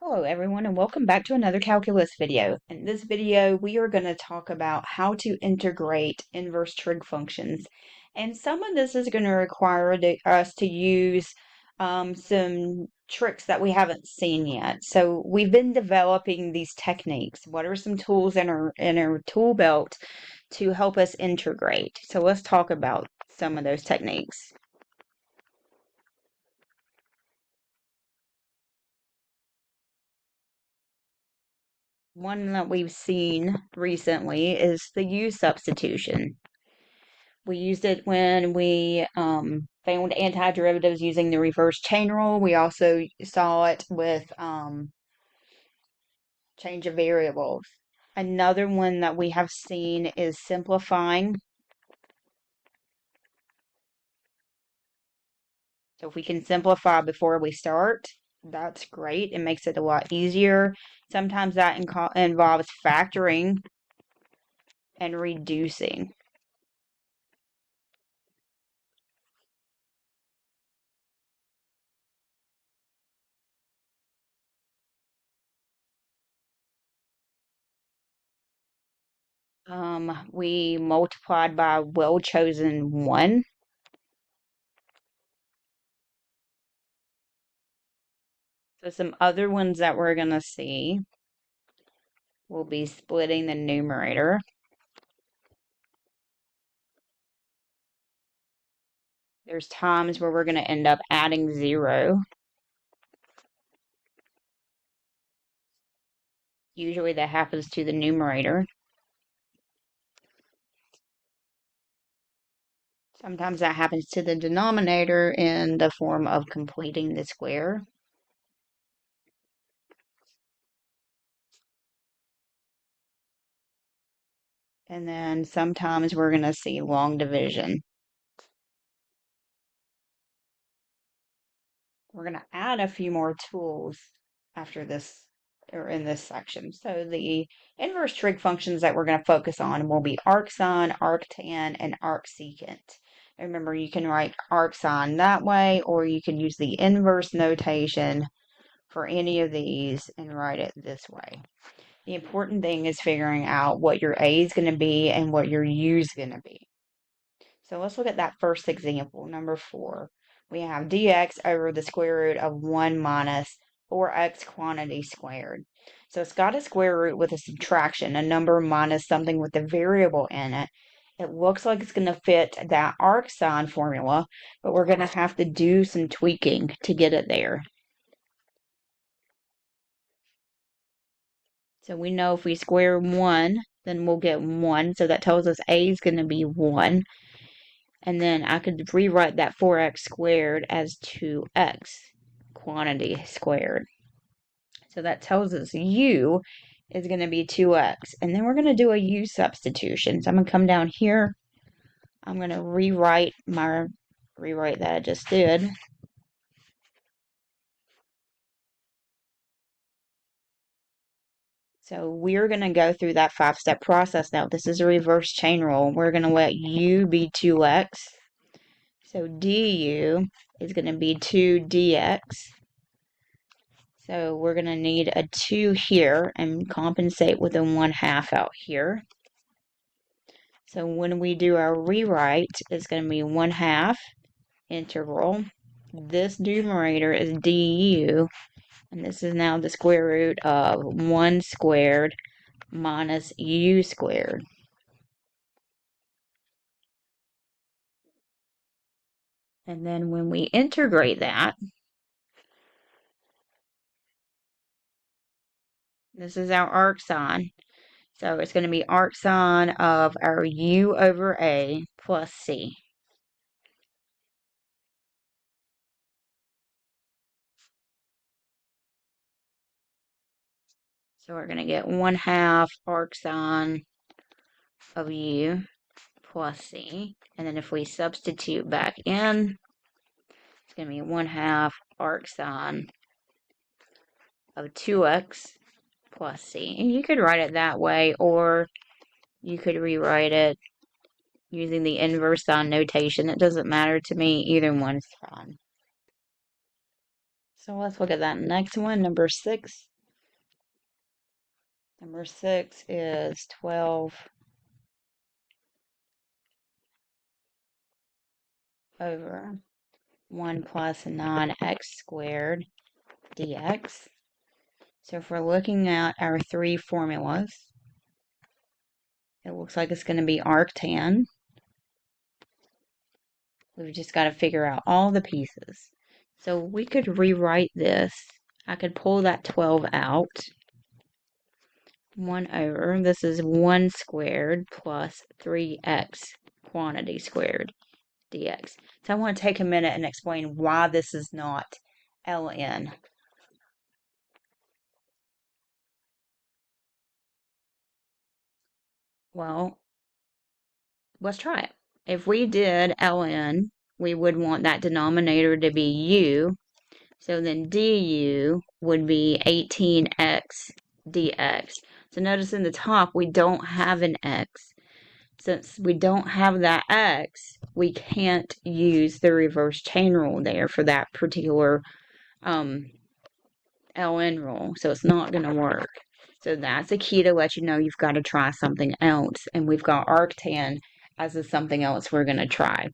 Hello everyone and welcome back to another calculus video. In this video we are going to talk about how to integrate inverse trig functions, and some of this is going to require us to use some tricks that we haven't seen yet. So we've been developing these techniques. What are some tools in our tool belt to help us integrate? So let's talk about some of those techniques. One that we've seen recently is the U substitution. We used it when we found antiderivatives using the reverse chain rule. We also saw it with change of variables. Another one that we have seen is simplifying. So if we can simplify before we start, that's great. It makes it a lot easier. Sometimes that involves factoring and reducing. We multiplied by well-chosen 1. So some other ones that we're going to see will be splitting the numerator. There's times where we're going to end up adding 0. Usually that happens to the numerator. Sometimes that happens to the denominator in the form of completing the square. And then sometimes we're going to see long division. We're going to add a few more tools after this or in this section. So the inverse trig functions that we're going to focus on will be arcsine, arctan, and arcsecant. Remember, you can write arcsine that way, or you can use the inverse notation for any of these and write it this way. The important thing is figuring out what your A is going to be and what your U is going to be. So let's look at that first example, number 4. We have dx over the square root of 1 minus 4x quantity squared. So it's got a square root with a subtraction, a number minus something with a variable in it. It looks like it's going to fit that arcsine formula, but we're going to have to do some tweaking to get it there. So we know if we square 1, then we'll get 1. So that tells us A is going to be 1. And then I could rewrite that 4x squared as 2x quantity squared. So that tells us U is going to be 2x. And then we're going to do a U substitution. So I'm going to come down here. I'm going to rewrite that I just did. So we're going to go through that 5-step process now. This is a reverse chain rule. We're going to let U be 2x. So du is going to be 2dx. So we're going to need a 2 here and compensate with a 1/2 out here. So when we do our rewrite, it's going to be 1/2 integral. This numerator is du, and this is now the square root of 1 squared minus u squared. And then when we integrate that, this is our arcsine. So it's going to be arcsine of our u over a plus c. So we're going to get 1/2 arcsine of u plus c. And then if we substitute back in, it's going to be 1/2 arcsine of 2x plus c. And you could write it that way, or you could rewrite it using the inverse sign notation. It doesn't matter to me. Either one's fine. So let's look at that next one, number 6. Number 6 is 12 over 1 plus 9x squared dx. So if we're looking at our 3 formulas, it looks like it's going to be arctan. We've just got to figure out all the pieces. So we could rewrite this. I could pull that 12 out. 1 over, this is 1 squared plus 3x quantity squared dx. So I want to take a minute and explain why this is not ln. Well, let's try it. If we did ln, we would want that denominator to be u. So then du would be 18x dx. So notice in the top, we don't have an x. Since we don't have that x, we can't use the reverse chain rule there for that particular ln rule. So it's not going to work. So that's a key to let you know you've got to try something else. And we've got arctan as a something else we're going to try.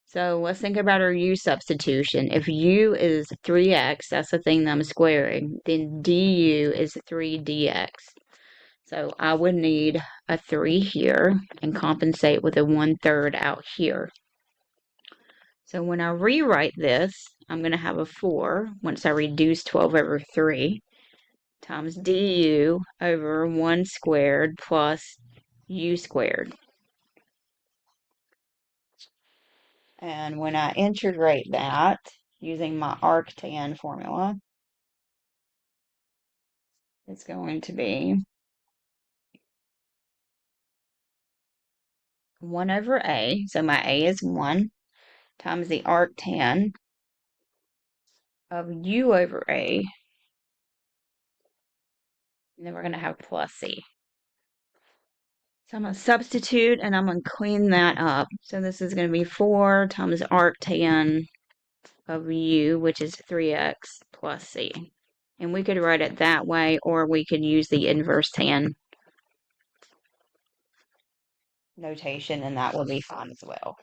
So let's think about our u substitution. If u is 3x, that's the thing that I'm squaring, then du is 3dx. So I would need a 3 here and compensate with a 1/3 out here. So when I rewrite this, I'm going to have a 4 once I reduce 12 over 3 times du over 1 squared plus u squared. And when I integrate that using my arctan formula, it's going to be 1 over a, so my a is 1, times the arctan of u over a, and then we're going to have plus c. So I'm going to substitute and I'm going to clean that up. So this is going to be 4 times arctan of u, which is 3x plus c. And we could write it that way, or we could use the inverse tan notation, and that will be fine as well.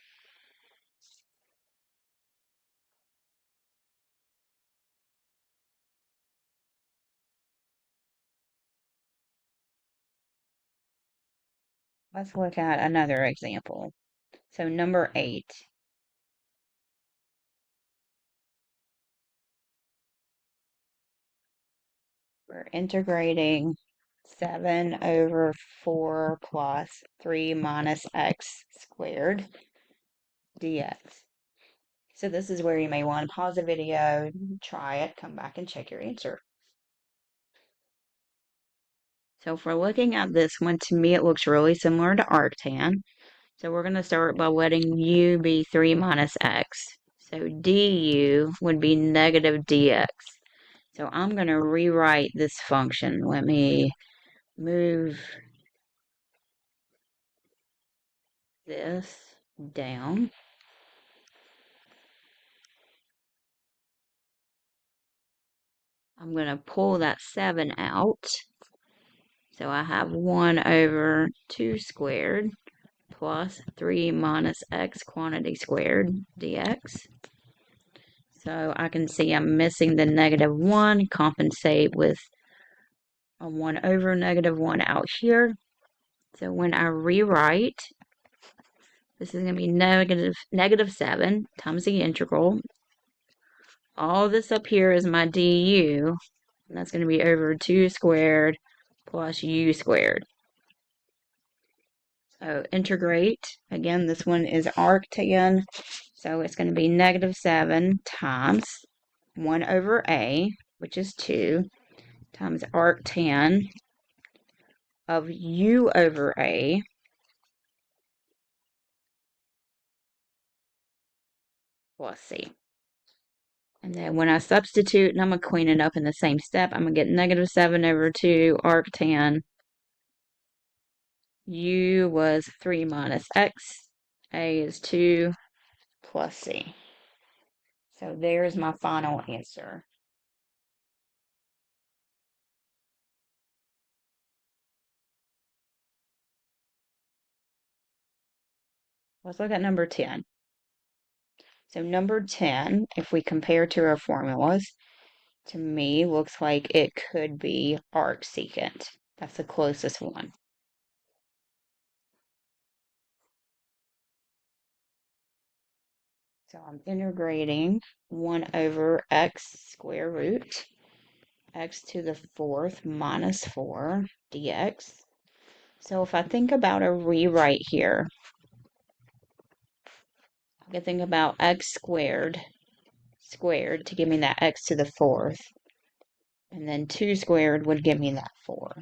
Let's look at another example. So number 8. We're integrating 7 over 4 plus 3 minus x squared dx. So this is where you may want to pause the video, try it, come back and check your answer. So if we're looking at this one, to me it looks really similar to arctan. So we're going to start by letting u be 3 minus x. So du would be negative dx. So I'm going to rewrite this function. Let me move this down. I'm going to pull that 7 out. So I have 1 over 2 squared plus 3 minus x quantity squared dx. So I can see I'm missing the negative 1, compensate with a 1 over negative 1 out here. So when I rewrite, this is going to be negative 7 times the integral. All this up here is my du, and that's going to be over 2 squared plus u squared. So integrate, again, this one is arctan, so it's going to be negative 7 times 1 over a, which is 2, times arctan of u over a plus c. And then when I substitute, and I'm going to clean it up in the same step, I'm going to get negative 7 over 2 arctan. U was 3 minus x. A is 2 plus c. So there's my final answer. Let's look at number 10. So number 10, if we compare to our formulas, to me looks like it could be arcsecant. That's the closest one. So I'm integrating 1 over x square root x to the 4th minus 4 dx. So if I think about a rewrite here, I can think about x squared to give me that x to the 4th, and then 2 squared would give me that 4.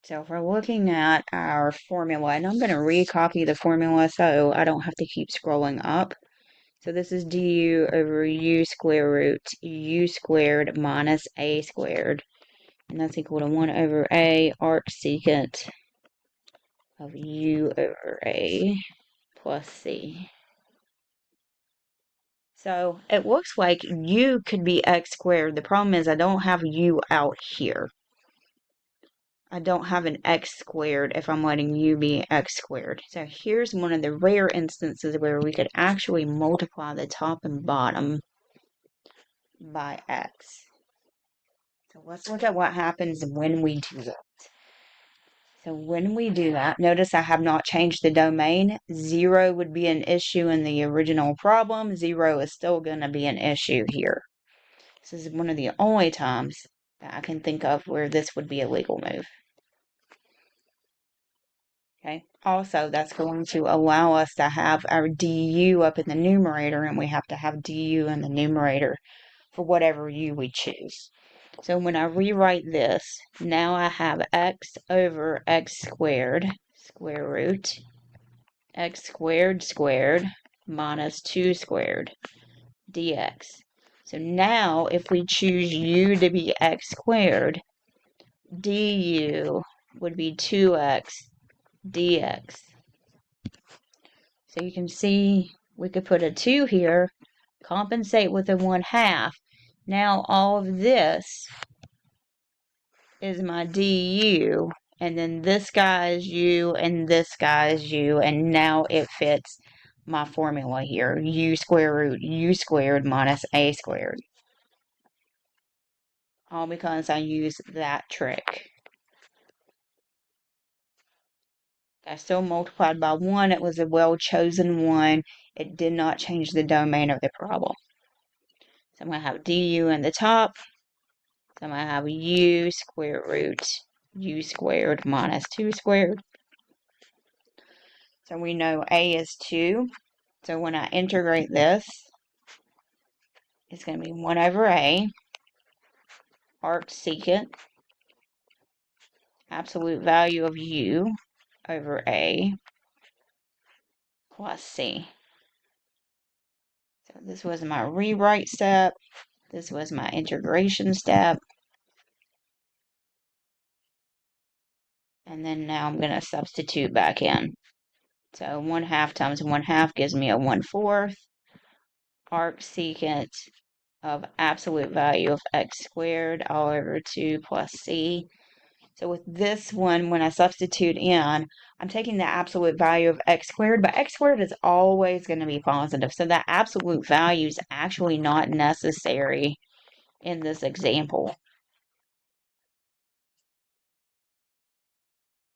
So if we're looking at our formula, and I'm going to recopy the formula so I don't have to keep scrolling up. So this is du over u square root u squared minus a squared. And that's equal to 1 over a arcsecant of u over a plus c. So it looks like u could be x squared. The problem is I don't have u out here. I don't have an x squared if I'm letting u be x squared. So here's one of the rare instances where we could actually multiply the top and bottom by x. So let's look at what happens when we do that. So when we do that, notice I have not changed the domain. 0 would be an issue in the original problem. 0 is still going to be an issue here. This is one of the only times that I can think of where this would be a legal move. Okay. Also, that's going to allow us to have our du up in the numerator, and we have to have du in the numerator for whatever u we choose. So when I rewrite this, now I have x over x squared, square root, x squared squared minus 2 squared dx. So now if we choose u to be x squared, du would be 2x dx. So you can see we could put a 2 here, compensate with a 1/2. Now all of this is my du, and then this guy is u, and this guy is u, and now it fits my formula here, u square root u squared minus a squared. All because I used that trick. I still multiplied by 1. It was a well-chosen 1. It did not change the domain of the problem. So I'm going to have du in the top. So I'm going to have u square root u squared minus 2 squared. So we know a is 2. So when I integrate this, it's going to be 1 over a arcsecant, absolute value of u over a plus c. So this was my rewrite step. This was my integration step. And then now I'm going to substitute back in. So 1/2 times 1/2 gives me a 1/4 arcsecant of absolute value of x squared all over 2 plus c. So with this one, when I substitute in, I'm taking the absolute value of x squared, but x squared is always going to be positive. So that absolute value is actually not necessary in this example.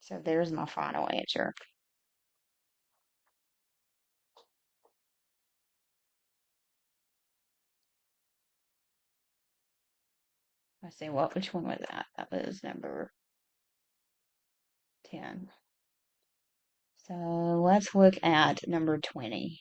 So there's my final answer. Let's see, which one was that? That was number 10. So let's look at number 20.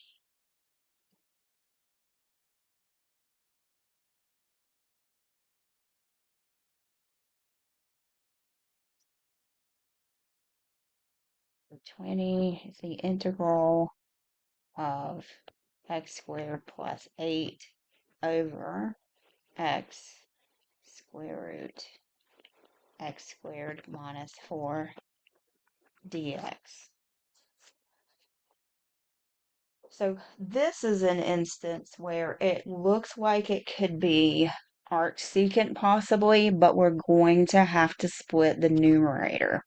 Number 20 is the integral of x squared plus 8 over x square root x squared minus 4 dx. So this is an instance where it looks like it could be arcsecant possibly, but we're going to have to split the numerator.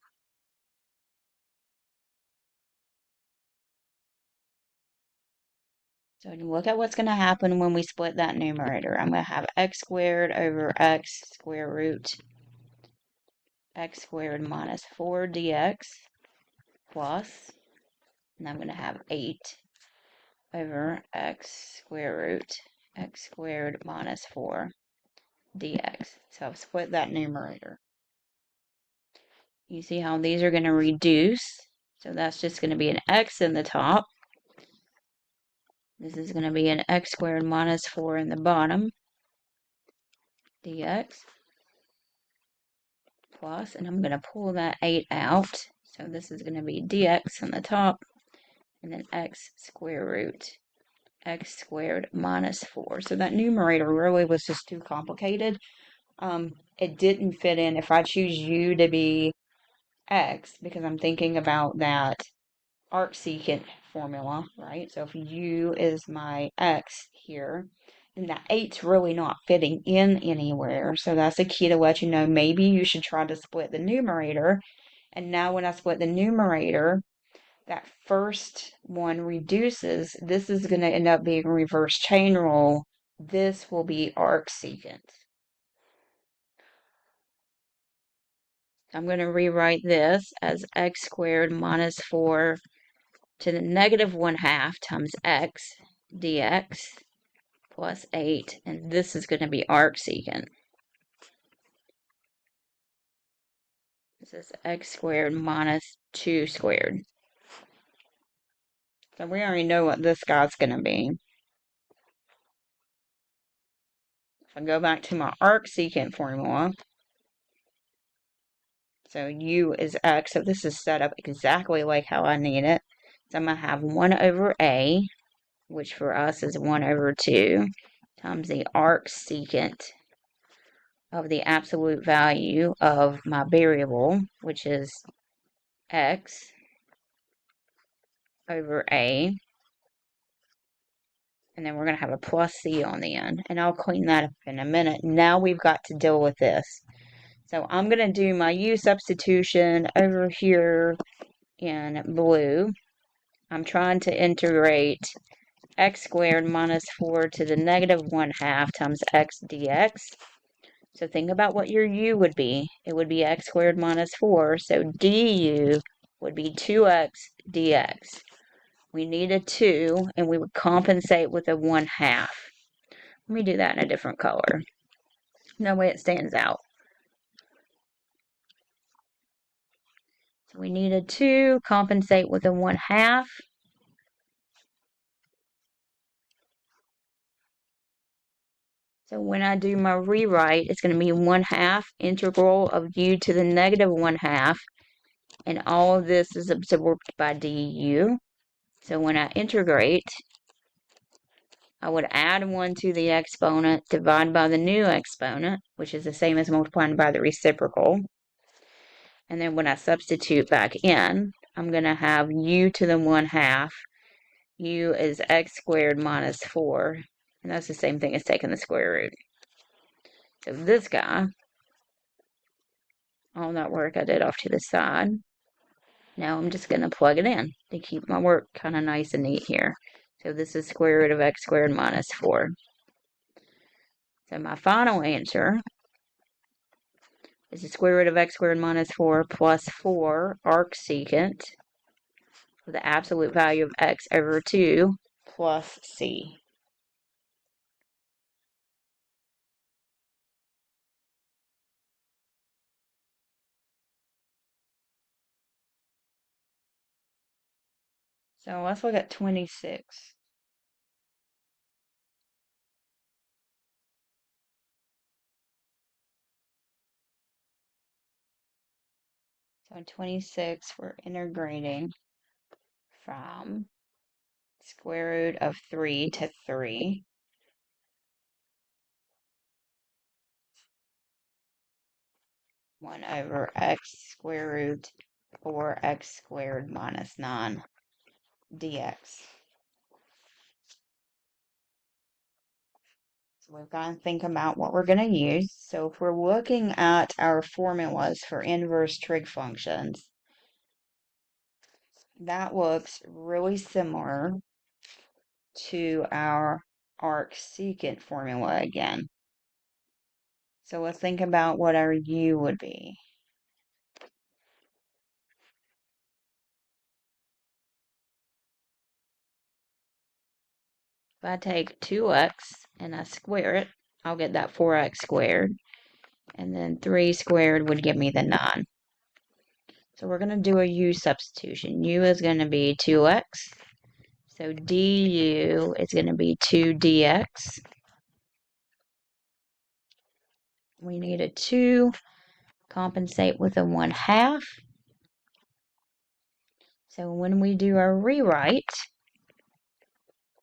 So look at what's going to happen when we split that numerator. I'm going to have x squared over x square root x squared minus 4 dx plus, and I'm going to have 8 over x square root x squared minus 4 dx. So I've split that numerator. You see how these are going to reduce. So that's just going to be an x in the top. This is going to be an x squared minus 4 in the bottom dx plus, and I'm going to pull that 8 out. So this is going to be dx on the top, and then x square root x squared minus 4. So that numerator really was just too complicated. It didn't fit in if I choose u to be x, because I'm thinking about that arcsecant formula, right? So if u is my x here, then that 8's really not fitting in anywhere. So that's a key to let you know maybe you should try to split the numerator. And now when I split the numerator, that first one reduces. This is going to end up being reverse chain rule. This will be arcsecant. I'm going to rewrite this as x squared minus 4 to the negative 1/2 times x dx plus 8, and this is going to be arcsecant. This is x squared minus 2 squared. So we already know what this guy's going to be. If I go back to my arcsecant formula, so u is x, so this is set up exactly like how I need it. So I'm going to have 1 over a, which for us is 1 over 2, times the arcsecant of the absolute value of my variable, which is x over a, and then we're going to have a plus c on the end, and I'll clean that up in a minute. Now we've got to deal with this. So I'm going to do my u substitution over here in blue. I'm trying to integrate x squared minus 4 to the negative 1/2 times x dx. So think about what your u would be. It would be x squared minus 4, so du would be 2x dx. We need a 2, and we would compensate with a 1/2. Let me do that in a different color. That way it stands out. So we need a 2, compensate with a 1/2. So when I do my rewrite, it's going to be 1/2 integral of u to the negative 1/2, and all of this is absorbed by du. So when I integrate, I would add 1 to the exponent, divide by the new exponent, which is the same as multiplying by the reciprocal. And then when I substitute back in, I'm going to have u to the 1/2. U is x squared minus 4. And that's the same thing as taking the square root. So this guy, all that work I did off to the side, now I'm just going to plug it in to keep my work kind of nice and neat here. So this is square root of x squared minus 4. So my final answer is the square root of x squared minus 4 plus 4 arcsecant of the absolute value of x over 2 plus c. So let's look at 26. So in 26, we're integrating from square root of 3 to 3. One over x square root 4x squared minus 9 dx. So So we've got to think about what we're going to use. So if we're looking at our formulas for inverse trig functions, that looks really similar to our arcsecant formula again. So let's think about what our u would be. If I take 2x and I square it, I'll get that 4x squared. And then 3 squared would give me the 9. So we're going to do a u substitution. U is going to be 2x. So du is going to be 2dx. We need a 2. Compensate with a 1/2. So when we do our rewrite,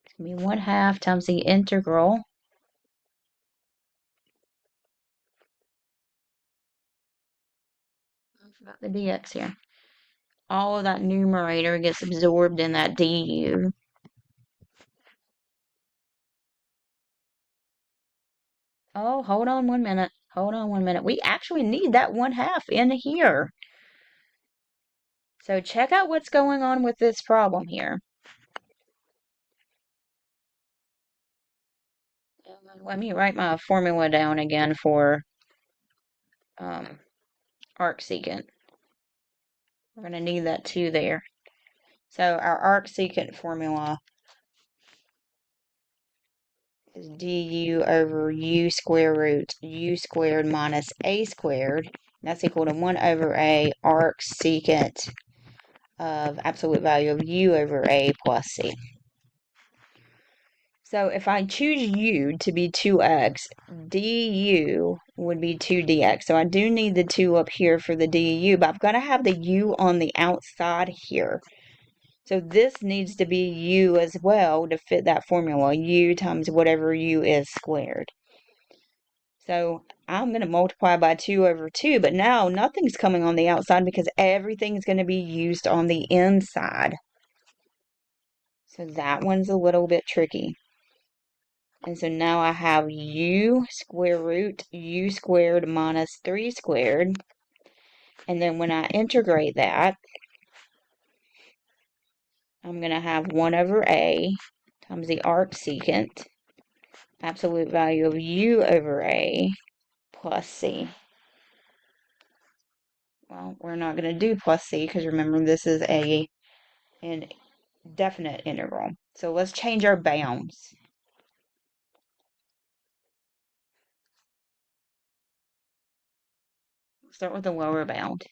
it's going to be 1/2 times the integral about the dx here. All of that numerator gets absorbed in that du. Oh, hold on 1 minute. Hold on 1 minute. We actually need that 1/2 in here. So check out what's going on with this problem here. Let me write my formula down again for arcsecant. We're going to need that 2 there. So our arcsecant formula is du over u square root u squared minus a squared. That's equal to 1 over a arcsecant of absolute value of u over a plus c. So if I choose u to be 2x, du would be 2dx. So I do need the 2 up here for the du, but I've got to have the u on the outside here. So this needs to be u as well to fit that formula, u times whatever u is squared. So I'm going to multiply by 2 over 2, but now nothing's coming on the outside because everything's going to be used on the inside. So that one's a little bit tricky. And so now I have u square root u squared minus 3 squared. And then when I integrate that, I'm going to have 1 over a times the arcsecant, absolute value of u over a, plus c. Well, we're not going to do plus c because remember this is an definite integral. So let's change our bounds. Start with the lower bound.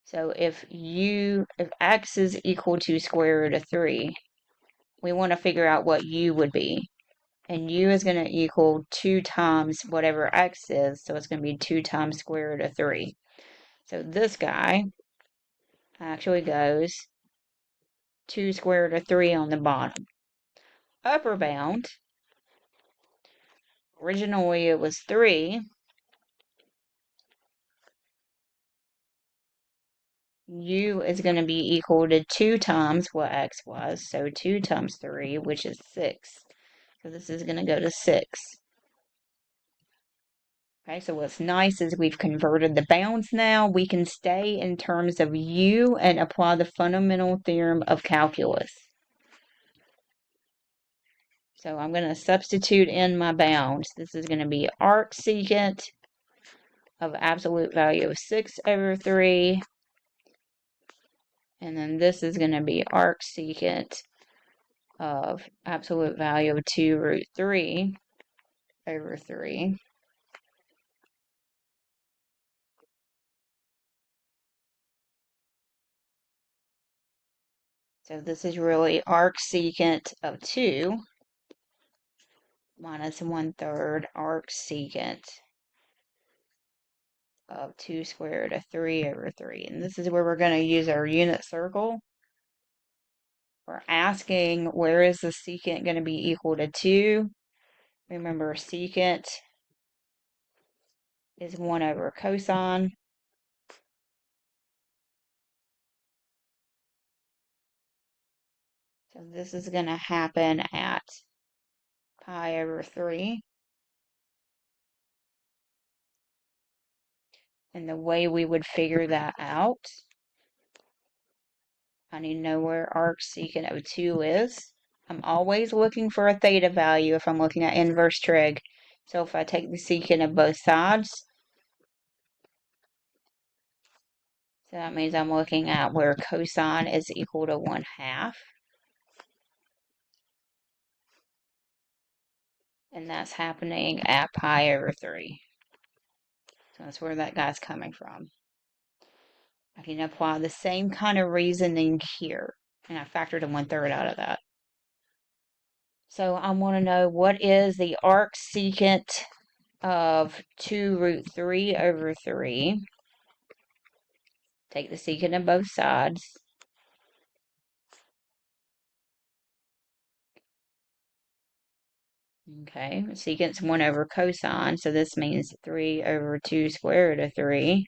So if x is equal to square root of 3, we want to figure out what u would be. And u is going to equal 2 times whatever x is, so it's going to be 2 times square root of 3. So this guy actually goes 2 square root of 3 on the bottom. Upper bound, originally it was 3. U is going to be equal to 2 times what x was, so 2 times 3, which is 6. So this is going to go to 6. Okay, so what's nice is we've converted the bounds now. We can stay in terms of u and apply the fundamental theorem of calculus. So I'm going to substitute in my bounds. This is going to be arcsecant of absolute value of 6 over 3. And then this is going to be arcsecant of absolute value of 2 root 3 over 3. So this is really arcsecant of 2 minus 1/3 arcsecant of 2 squared of 3 over 3. And this is where we're going to use our unit circle. We're asking where is the secant going to be equal to 2. Remember, secant is 1 over cosine. So this is going to happen at pi over 3. And the way we would figure that out, I need to know where arcsecant of 2 is. I'm always looking for a theta value if I'm looking at inverse trig. So if I take the secant of both sides, so that means I'm looking at where cosine is equal to 1/2. And that's happening at pi over 3. So that's where that guy's coming from. I can apply the same kind of reasoning here. And I factored a 1/3 out of that. So I want to know what is the arcsecant of 2 root 3 over 3. Take the secant of both sides. Okay, secant's 1 over cosine, so this means 3 over 2 square root of 3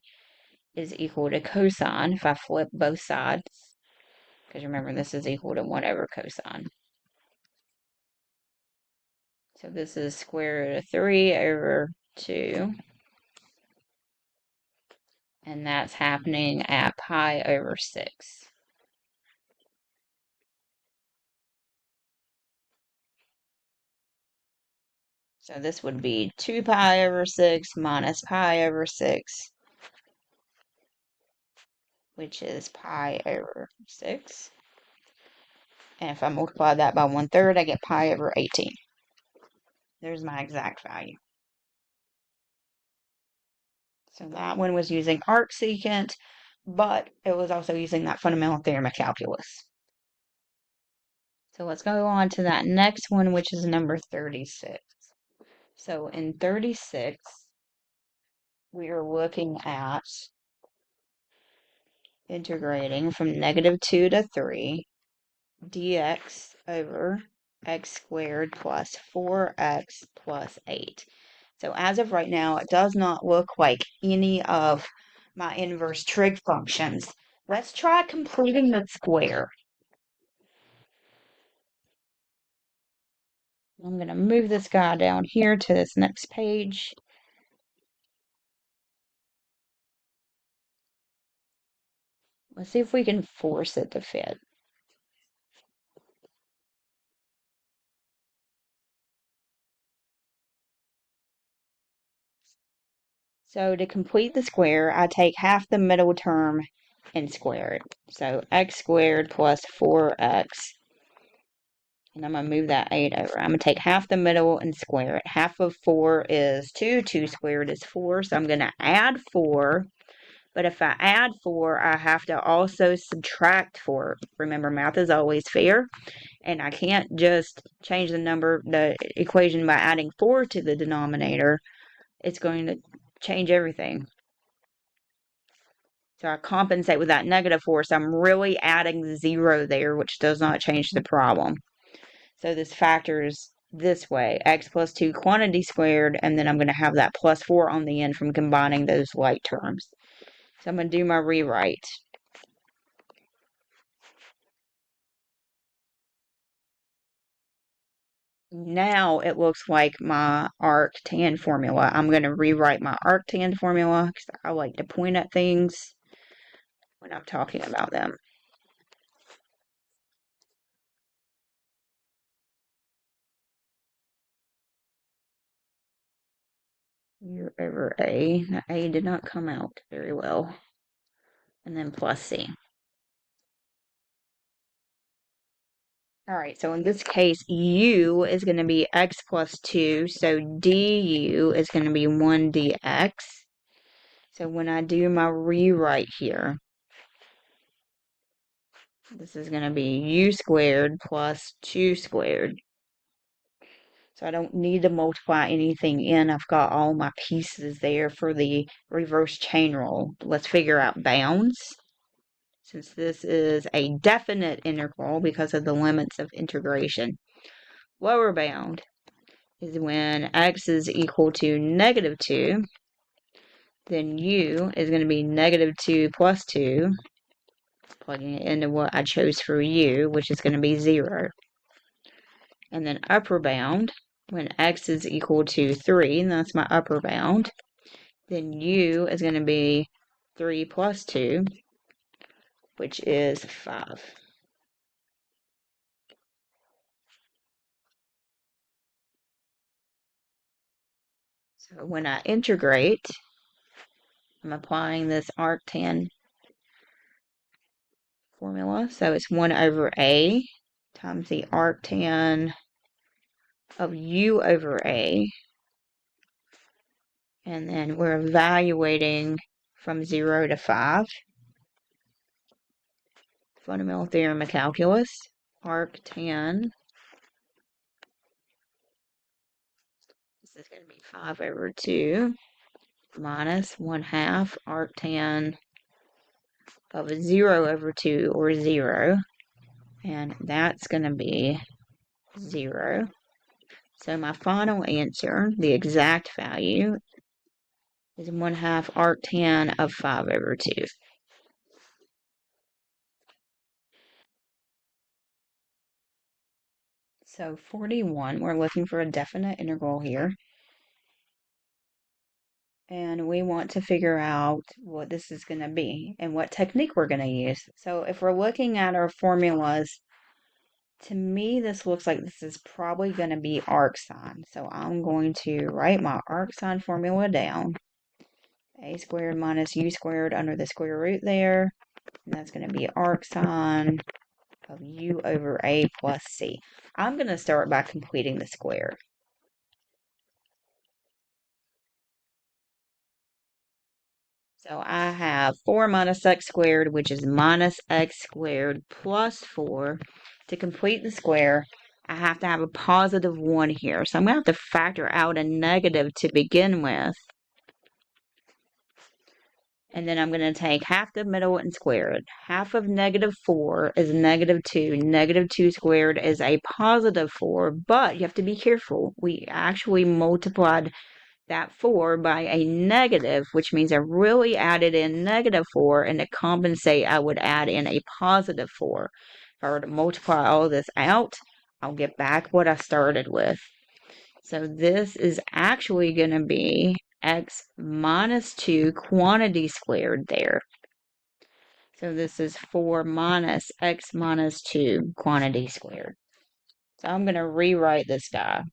is equal to cosine if I flip both sides. Because remember, this is equal to 1 over cosine. So this is square root of 3 over 2. And that's happening at pi over 6. So this would be 2 pi over 6 minus pi over 6, which is pi over 6. And if I multiply that by 1/3, I get pi over 18. There's my exact value. So that one was using arcsecant, but it was also using that fundamental theorem of calculus. So let's go on to that next one, which is number 36. So in 36, we are looking at integrating from -2 to 3 dx over x squared plus 4x plus 8. So as of right now, it does not look like any of my inverse trig functions. Let's try completing the square. I'm going to move this guy down here to this next page. Let's see if we can force it to fit. So to complete the square, I take half the middle term and square it. So x squared plus 4x. And I'm going to move that 8 over. I'm going to take half the middle and square it. Half of 4 is 2. 2 squared is 4. So I'm going to add 4. But if I add 4, I have to also subtract 4. Remember, math is always fair. And I can't just change the equation by adding 4 to the denominator. It's going to change everything. So I compensate with that -4. So I'm really adding 0 there, which does not change the problem. So this factors this way, x plus 2 quantity squared, and then I'm going to have that plus 4 on the end from combining those like terms. So I'm going to do my rewrite. Now it looks like my arctan formula. I'm going to rewrite my arctan formula because I like to point at things when I'm talking about them. U over A. Now, A did not come out very well. And then plus C. All right, so in this case, U is going to be x plus 2, so du is going to be 1 dx. So when I do my rewrite here, this is going to be u squared plus 2 squared. So I don't need to multiply anything in. I've got all my pieces there for the reverse chain rule. Let's figure out bounds. Since this is a definite integral because of the limits of integration. Lower bound is when x is equal to -2, then u is going to be -2 plus 2, plugging it into what I chose for u, which is going to be 0. And then upper bound when x is equal to 3, and that's my upper bound, then u is going to be 3 plus 2, which is 5. So when I integrate, I'm applying this arctan formula. So it's 1 over a times the arctan of u over a. And then we're evaluating from 0 to 5. Fundamental theorem of calculus. Arctan. This is going to be 5 over 2 minus 1/2 arctan of 0 over 2, or 0. And that's going to be 0. So my final answer, the exact value, is 1/2 arctan of 5 over 2. So 41, we're looking for a definite integral here. And we want to figure out what this is going to be and what technique we're going to use. So if we're looking at our formulas, to me, this looks like this is probably going to be arcsine. So I'm going to write my arcsine formula down. A squared minus u squared under the square root there. And that's going to be arcsine of u over a plus c. I'm going to start by completing the square. So I have 4 minus x squared, which is minus x squared plus 4. To complete the square, I have to have a positive 1 here. So I'm going to have to factor out a negative to begin with. And then I'm going to take half the middle and square it. Half of negative 4 is negative 2. Negative 2 squared is a positive 4, but you have to be careful. We actually multiplied that 4 by a negative, which means I really added in negative 4, and to compensate, I would add in a positive 4. If I were to multiply all this out, I'll get back what I started with. So this is actually going to be x minus 2 quantity squared there. So this is 4 minus x minus 2 quantity squared. So I'm going to rewrite this guy.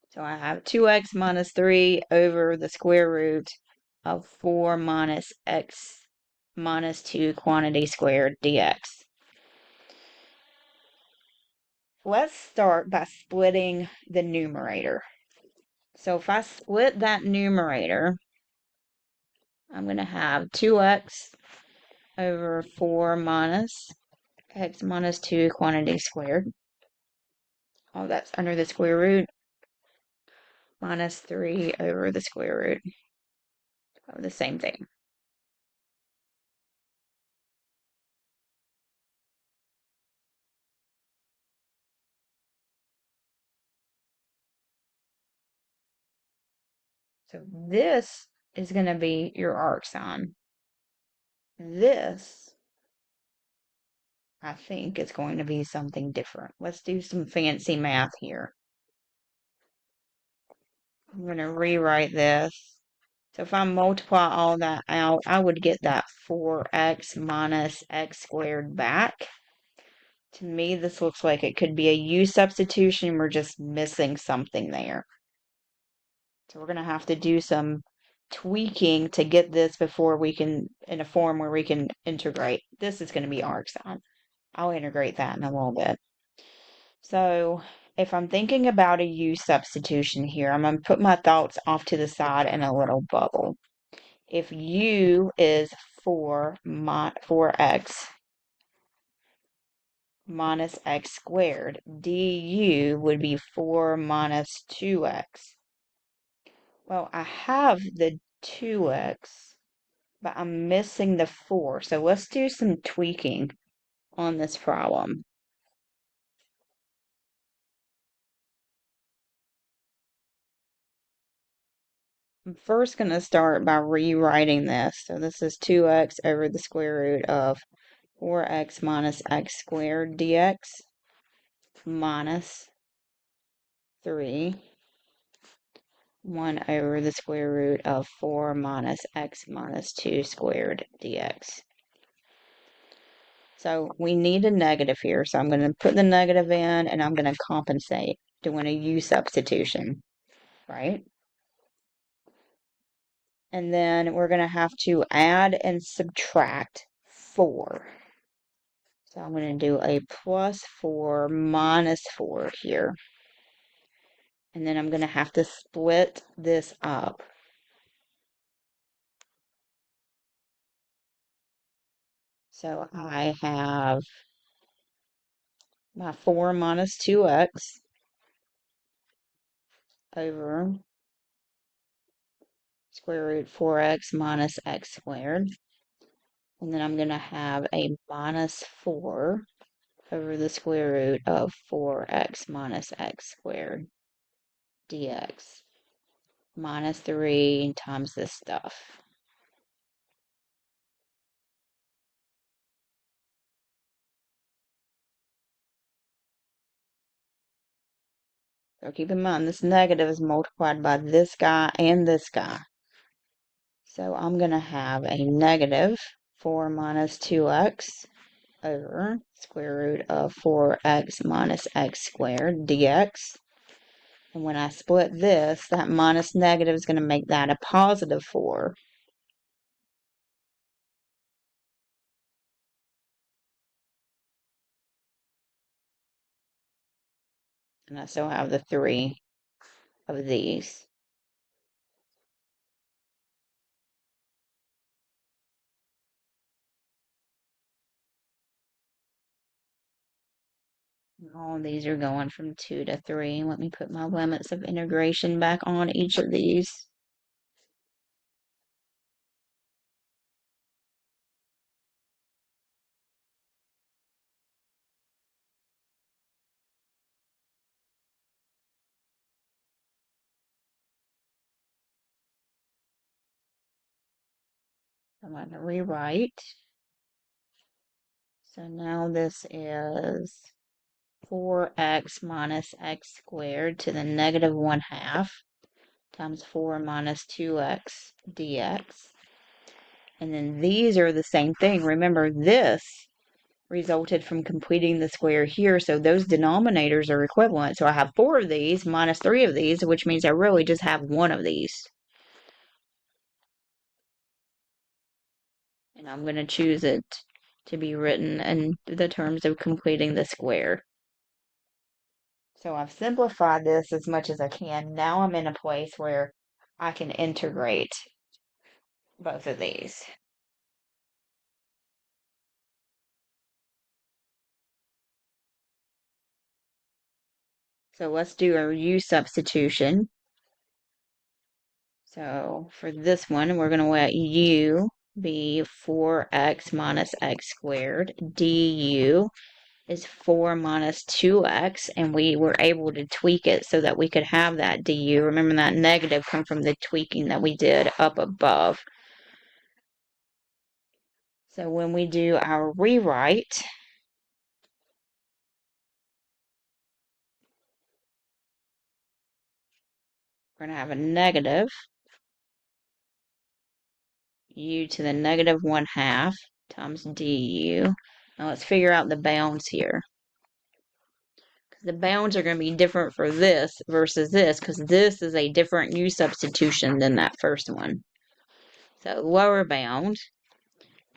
So I have 2x minus 3 over the square root of 4 minus x minus 2 quantity squared dx. Let's start by splitting the numerator. So if I split that numerator, I'm going to have 2x over 4 minus x minus 2 quantity squared. All that's under the square root minus 3 over the square root of the same thing. So this is going to be your arcsine. This, I think, is going to be something different. Let's do some fancy math here. I'm going to rewrite this. So if I multiply all that out, I would get that 4x minus x squared back. To me, this looks like it could be a u substitution. We're just missing something there. So we're going to have to do some tweaking to get this before we can, in a form where we can integrate. This is going to be arcsine. I'll integrate that in a little bit. So if I'm thinking about a u substitution here, I'm going to put my thoughts off to the side in a little bubble. If u is 4x minus x squared, du would be 4 minus 2x. Well, I have the 2x, but I'm missing the 4. So let's do some tweaking on this problem. I'm first going to start by rewriting this. So this is 2x over the square root of 4x minus x squared dx minus 3, 1 over the square root of 4 minus x minus 2 squared dx. So we need a negative here, so I'm going to put the negative in, and I'm going to compensate, doing a u substitution, right? And then we're going to have to add and subtract 4. So I'm going to do a plus 4 minus 4 here. And then I'm going to have to split this up. So I have my 4 minus 2x over square root 4x minus x squared. And then I'm going to have a minus 4 over the square root of 4x minus x squared dx. Minus 3 times this stuff. So keep in mind, this negative is multiplied by this guy and this guy. So I'm going to have a negative 4 minus 2x over square root of 4x minus x squared dx. And when I split this, that minus negative is going to make that a positive 4. And I still have the 3 of these. All of these are going from 2 to 3. Let me put my limits of integration back on each of these. I'm going to rewrite. So now this is 4x minus x squared to the negative 1/2 times 4 minus 2x dx. And then these are the same thing. Remember, this resulted from completing the square here, so those denominators are equivalent. So I have 4 of these minus 3 of these, which means I really just have 1 of these. And I'm going to choose it to be written in the terms of completing the square. So I've simplified this as much as I can. Now I'm in a place where I can integrate both of these. So let's do a u substitution. So for this one, we're going to let u be 4x minus x squared. Du is 4 minus 2x, and we were able to tweak it so that we could have that du. Remember, that negative come from the tweaking that we did up above. So when we do our rewrite, we're going to have a negative u to the negative 1/2 times du. Now let's figure out the bounds here. The bounds are going to be different for this versus this, because this is a different u substitution than that first one. So lower bound,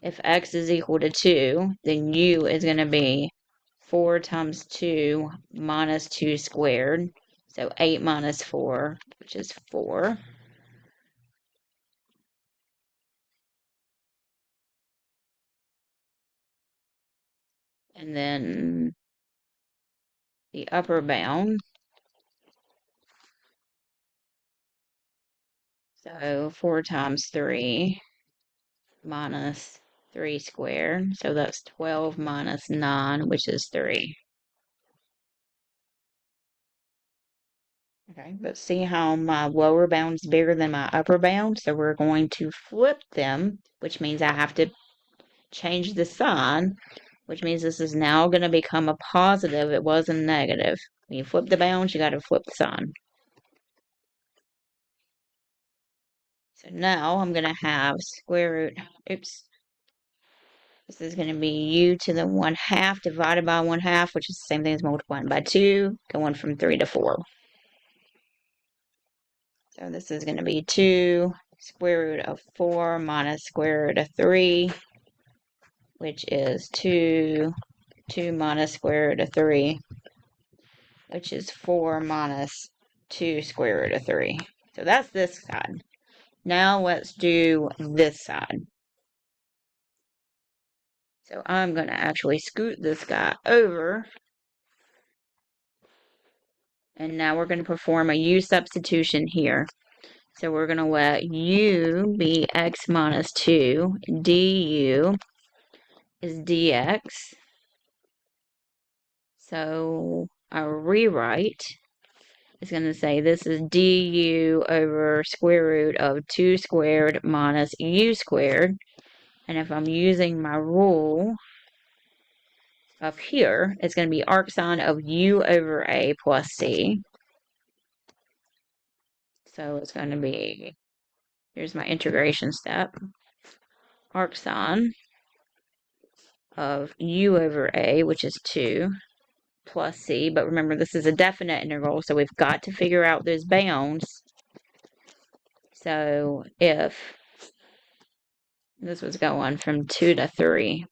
if x is equal to 2, then u is going to be 4 times 2 minus 2 squared. So 8 minus 4, which is 4. And then the upper bound, so 4 times 3 minus 3 squared. So that's 12 minus 9, which is 3. Okay, but see how my lower bound's bigger than my upper bound? So we're going to flip them, which means I have to change the sign, which means this is now going to become a positive. It was a negative. When you flip the bounds, you got to flip the sign. So now I'm going to have square root, oops, this is going to be u to the 1/2 divided by 1/2, which is the same thing as multiplying by 2, going from 3 to 4. So this is going to be 2 square root of 4 minus square root of 3, which is 2 minus square root of 3, which is 4 minus 2 square root of 3. So that's this side. Now let's do this side. So I'm going to actually scoot this guy over. And now we're going to perform a u substitution here. So we're going to let u be x minus 2. Du is dx. So our rewrite is going to say this is du over square root of 2 squared minus u squared. And if I'm using my rule up here, it's going to be arcsine of u over a plus c. So it's going to be, here's my integration step, arcsine of u over a, which is 2, plus c. But remember, this is a definite integral, so we've got to figure out those bounds. So if this was going from 2 to 3,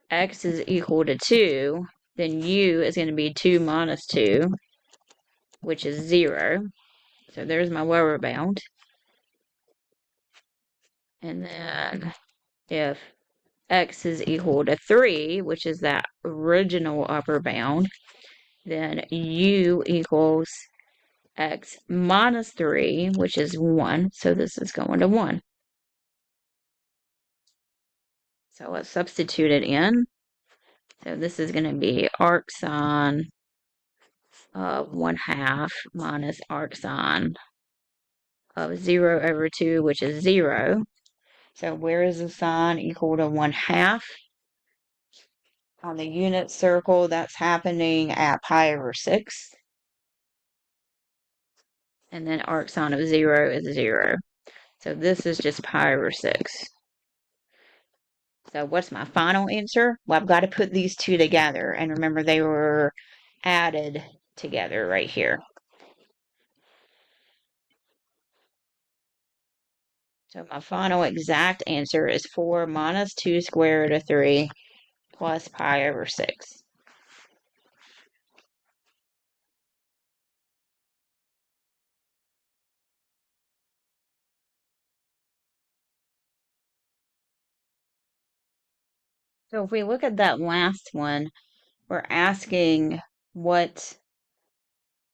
x is equal to 2, then u is going to be 2 minus 2, which is 0. So there's my lower bound. And then if x is equal to 3, which is that original upper bound, then u equals x minus 3, which is 1. So this is going to 1. So let's substitute it in. So this is going to be arcsine of 1/2 minus arcsine of 0 over 2, which is 0. So where is the sign equal to 1/2? On the unit circle, that's happening at pi over 6. And then arcsine of 0 is 0. So this is just pi over 6. So what's my final answer? Well, I've got to put these two together. And remember, they were added together right here. So my final exact answer is 4 minus 2 square root of 3 plus pi over 6. So if we look at that last one, we're asking what's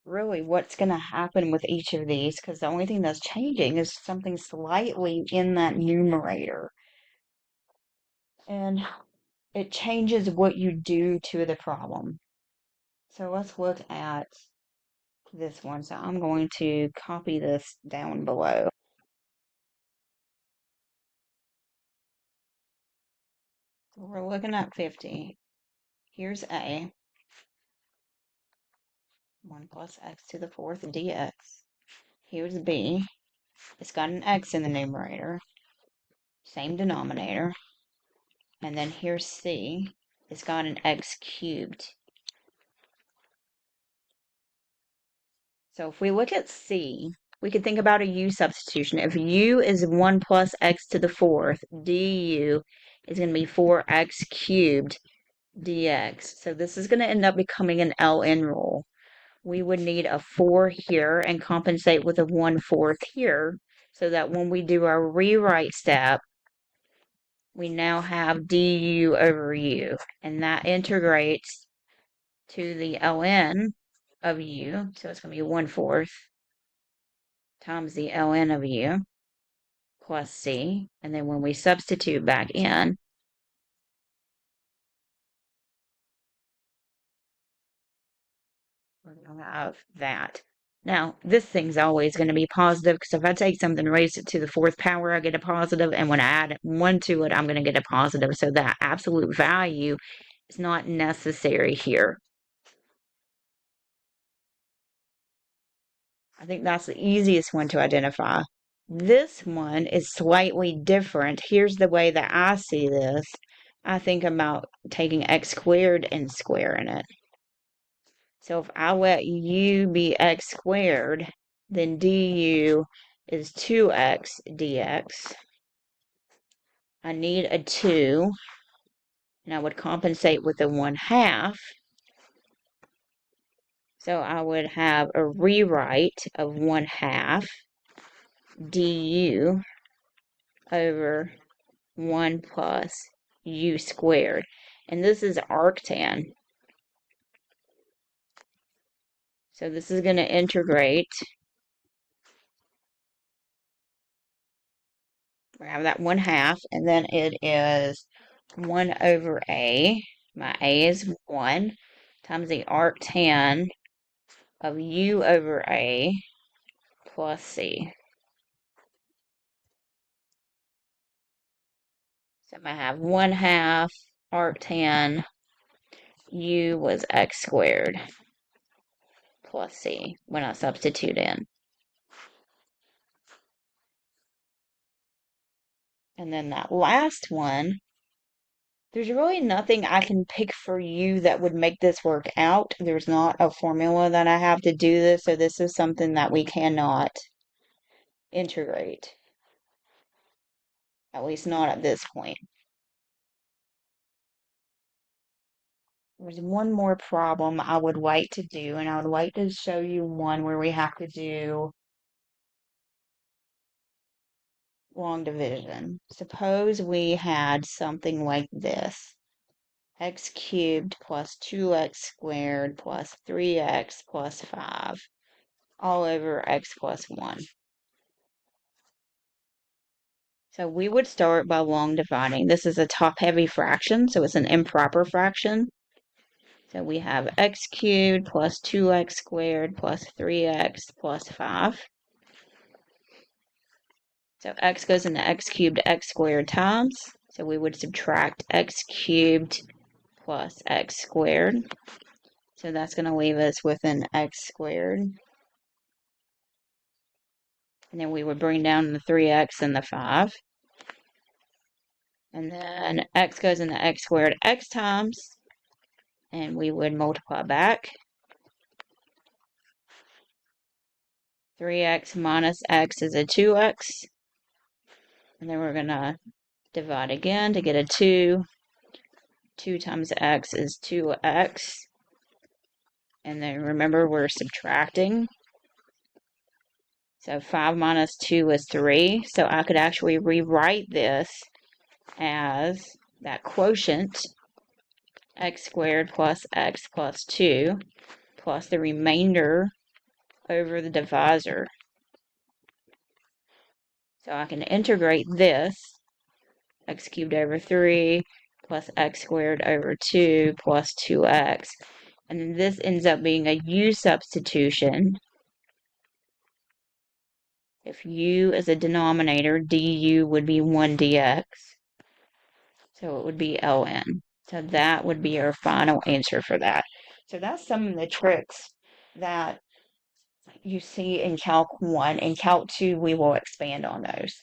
going to happen with each of these, because the only thing that's changing is something slightly in that numerator. And it changes what you do to the problem. So let's look at this one. So I'm going to copy this down below. So we're looking at 50. Here's A. 1 plus x to the 4th dx. Here's B. It's got an x in the numerator. Same denominator. And then here's C. It's got an x cubed. So if we look at C, we could think about a u substitution. If u is 1 plus x to the 4th, du is going to be 4x cubed dx. So this is going to end up becoming an ln rule. We would need a 4 here and compensate with a 1/4 here, so that when we do our rewrite step, we now have du over u, and that integrates to the ln of u. So it's going to be 1/4 times the ln of u plus c. And then when we substitute back in, we're going to have that. Now, this thing's always going to be positive, because if I take something and raise it to the 4th power, I get a positive, and when I add 1 to it, I'm going to get a positive. So that absolute value is not necessary here. I think that's the easiest one to identify. This one is slightly different. Here's the way that I see this. I think about taking x squared and squaring it. So if I let u be x squared, then du is 2x dx. I need a 2, and I would compensate with a 1/2. So I would have a rewrite of 1/2 du over 1 plus u squared. And this is arctan. So this is going to integrate. We have that 1/2, and then it is 1 over a. My a is 1 times the arctan of u over a plus c. So I'm going to have 1/2 arctan u was x squared plus c when I substitute in. And then that last one, there's really nothing I can pick for you that would make this work out. There's not a formula that I have to do this, so this is something that we cannot integrate. At least not at this point. There's one more problem I would like to do, and I would like to show you one where we have to do long division. Suppose we had something like this. X cubed plus 2x squared plus 3x plus 5 all over x plus 1. So we would start by long dividing. This is a top-heavy fraction, so it's an improper fraction. So we have x cubed plus 2x squared plus 3x plus 5. So x goes into x cubed x squared times. So we would subtract x cubed plus x squared. So that's going to leave us with an x squared. And then we would bring down the 3x and the 5. And then x goes into x squared x times. And we would multiply back. 3x minus x is a 2x. And then we're going to divide again to get a 2. 2 times x is 2x. And then remember, we're subtracting. So 5 minus 2 is 3. So I could actually rewrite this as that quotient, x squared plus x plus 2, plus the remainder over the divisor. So I can integrate this, x cubed over 3 plus x squared over 2 plus 2x. And then this ends up being a u substitution. If u is a denominator, du would be 1 dx. So it would be ln. So that would be our final answer for that. So that's some of the tricks that you see in Calc 1. In Calc 2, we will expand on those.